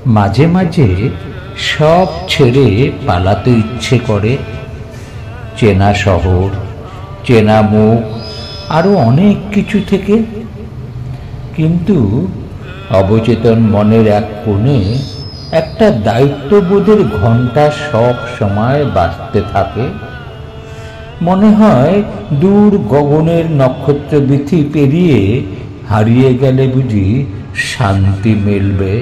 মাঝে মাঝে সব ছেড়ে পালাতে ইচ্ছে করে। চেনা শহর, চেনা মুখ, আরো অনেক কিছু থেকে। কিন্তু অবচেতন মনের এক কোণে একটা দায়িত্ববোধের ঘণ্টা সব সময় বাজতে থাকে। মনে হয় দূর গগনের নক্ষত্রবীথি পেরিয়ে হারিয়ে গেলে বুঝি শান্তি মিলবে।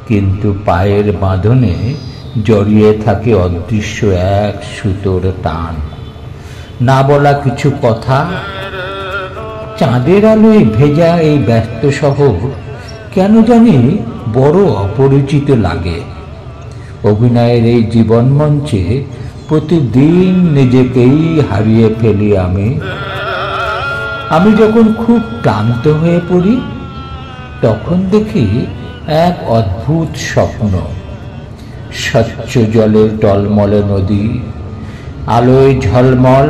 কিন্তু পায়ের বাঁধনে জড়িয়ে থাকে অদৃশ্য এক সুতোর টান, না বলা কিছু কথা। চাঁদের আলোয় ভেজা এই ব্যস্ত শহর কেন জানি বড় অপরিচিত লাগে। অভিনয়ের এই জীবন মঞ্চে প্রতিদিন নিজেকেই হারিয়ে ফেলি আমি যখন খুব ক্লান্ত হয়ে পড়ি, তখন দেখি এক অদ্ভুত স্বপ্ন। স্বচ্ছ জলের টলমলে নদী, আলোয় ঝলমল,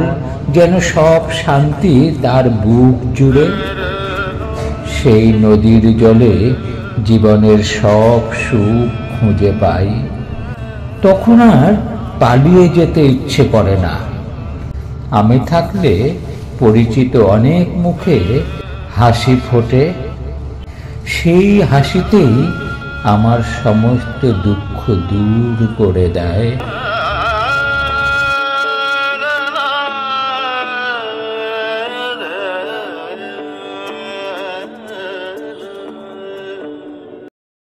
যেন সব শান্তি তার বুক জুড়ে। সেই নদীর জলে জীবনের সব সুখ খুঁজে পাই। তখন আর পালিয়ে যেতে ইচ্ছে করে না। আমি থাকলে পরিচিত অনেক মুখে হাসি ফোটে। সেই হাসিতেই আমার সমস্ত দুঃখ দূর করে দেয়।